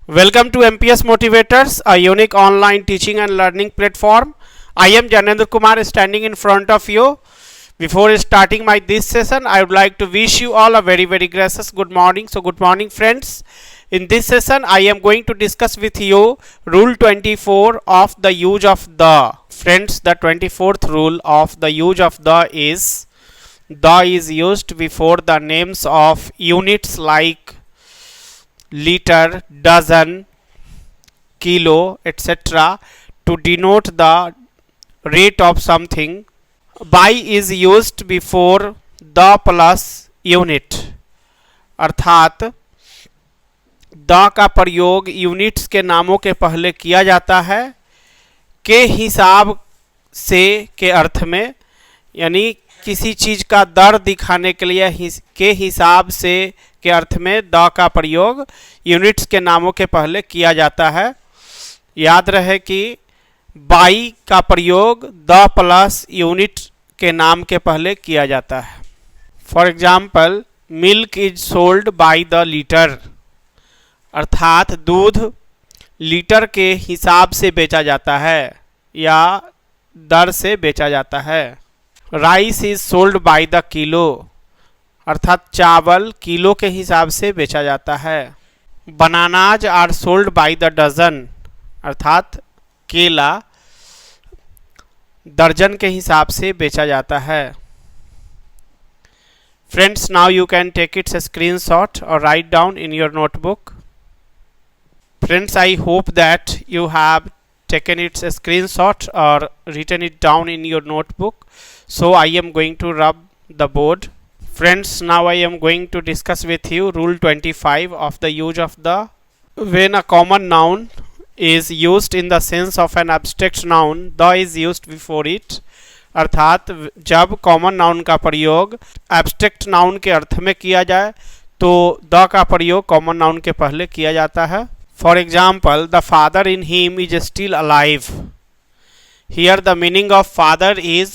Welcome to MPS Motivators, a unique online teaching and learning platform. I am Janendra Kumar standing in front of you. Before starting this session, I would like to wish you all a very gracious good morning. So good morning friends. In this session, I am going to discuss with you Rule 24 of the use of the. Friends, the 24th rule of the use of the is is used before the names of units like liter, dozen, kilo, etc. to denote the rate of something. By is used before the plus unit, अर्थात the का प्रयोग units के नामों के पहले किया जाता है के हिसाब से के अर्थ में, यानी किसी चीज का दर दिखाने के लिए के हिसाब से के अर्थ में द का प्रयोग यूनिट्स के नामों के पहले किया जाता है। याद रहे कि बाई का प्रयोग द प्लस यूनिट के नाम के पहले किया जाता है। For example, milk is sold by the litre, अर्थात दूध लीटर के हिसाब से बेचा जाता है या दर से बेचा जाता है। Rice is sold by the kilo, अर्थात चावल किलो के हिसाब से बेचा जाता है। Bananas are sold by the dozen, अर्थात केला दर्जन के हिसाब से बेचा जाता है। Friends, now you can take its screenshot और write down in your notebook. Friends, I hope that you have taken its screenshot or written it down in your notebook. So I am going to rub the board. Friends, now I am going to discuss with you Rule 25 of the use of the. When a common noun is used in the sense of an abstract noun, the is used before it. अर्थात जब common noun का प्रयोग abstract noun के अर्थ में किया जाए तो the का प्रयोग कॉमन नाउन के पहले किया जाता है। For example, the father in him is still alive. Here the meaning of father is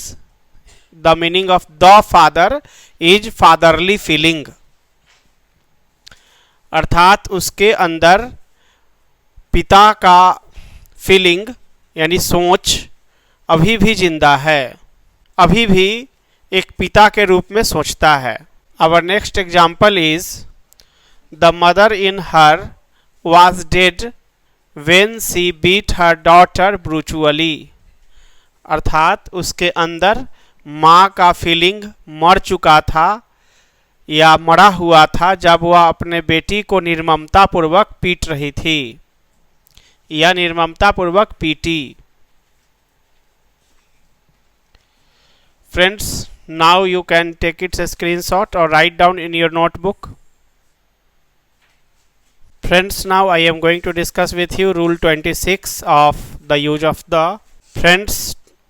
the meaning of the father is fatherly feeling. अर्थात उसके अंदर पिता का फीलिंग यानी सोच अभी भी जिंदा है, अभी भी एक पिता के रूप में सोचता है। Our next example is the mother in her was dead when she beat her daughter brutally. अर्थात उसके अंदर माँ का फीलिंग मर चुका था या मरा हुआ था जब वह अपने बेटी को निर्ममता पूर्वक पीट रही थी या निर्ममता पूर्वक पीटी। Friends, now you can take its screenshot और write down in your notebook. Friends, now I am going to discuss with you Rule 26 of the use of the. Friends,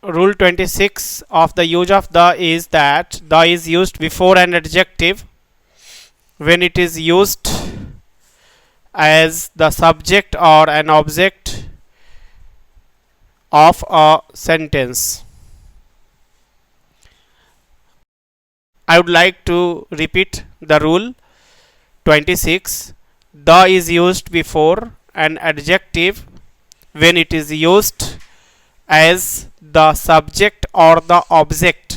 Rule 26 of the use of the is that the is used before an adjective when it is used as the subject or an object of a sentence. I would like to repeat the rule 26. The is used before an adjective when it is used as the subject or the object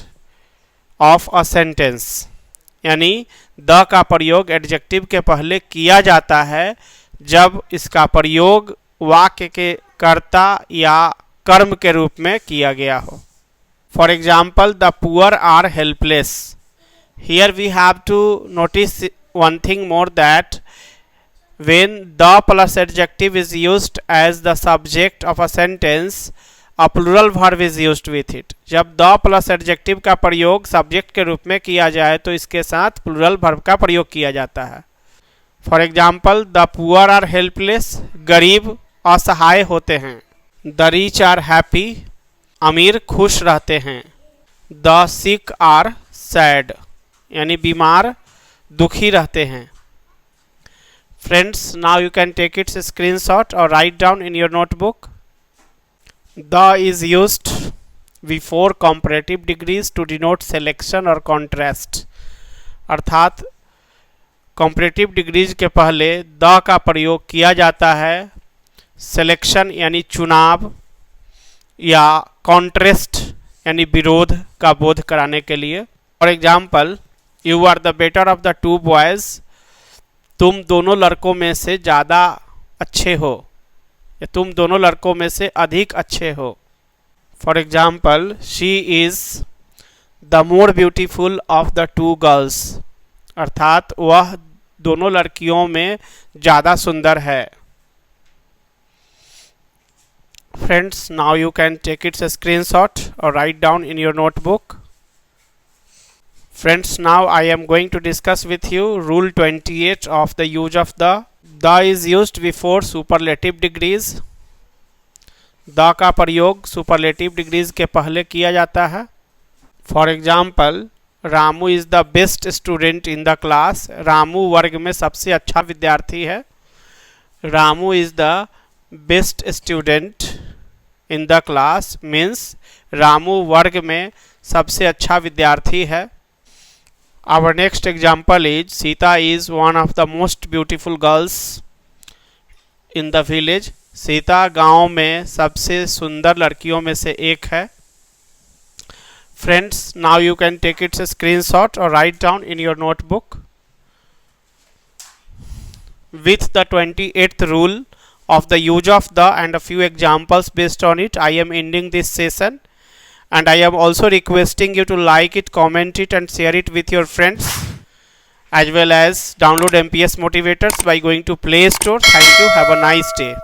of a sentence. यानी the का प्रयोग adjective के पहले किया जाता है जब इसका प्रयोग वाक्य के कर्ता या कर्म के रूप में किया गया हो। For example, the poor are helpless. Here we have to notice one thing more that when the plus adjective is used as the subject of a sentence, a plural verb is used with it. जब the plus adjective का प्रयोग subject के रूप में किया जाए तो इसके साथ plural verb का प्रयोग किया जाता है। For example, the poor are helpless. गरीब असहाय होते हैं। The rich are happy. अमीर खुश रहते हैं। The sick are sad. यानी बीमार दुखी रहते हैं। Friends, now you can take its screenshot or write down in your notebook. The is used before comparative degrees to denote selection or contrast. अर्थात कॉम्परेटिव डिग्रीज के पहले द का प्रयोग किया जाता है सिलेक्शन यानी चुनाव या कॉन्ट्रेस्ट यानी विरोध का बोध कराने के लिए। For example, you are the better of the two boys, तुम दोनों लड़कों में से ज़्यादा अच्छे हो या तुम दोनों लड़कों में से अधिक अच्छे हो। For example, she is the more beautiful of the two girls, अर्थात वह दोनों लड़कियों में ज़्यादा सुंदर है। Friends, now you can take its screenshot और write down in your notebook. Friends, now I am going to discuss with you Rule 28 of the use of the. The is used before superlative degrees. The का प्रयोग superlative degrees के पहले किया जाता है। For example, Ramu is the best student in the class. Ramu वर्ग में सबसे अच्छा विद्यार्थी है। Ramu is the best student in the class means Ramu वर्ग में सबसे अच्छा विद्यार्थी है। Our next example is Sita is one of the most beautiful girls in the village. Sita गांव में सबसे सुंदर लड़कियों में से एक है। Friends, now you can take its screenshot or write down in your notebook. With the 28th rule of the use of the and a few examples based on it, I am ending this session. And I am also requesting you to like it, comment it and share it with your friends, as well as download MPS Motivators by going to Play Store. Thank you. Have a nice day.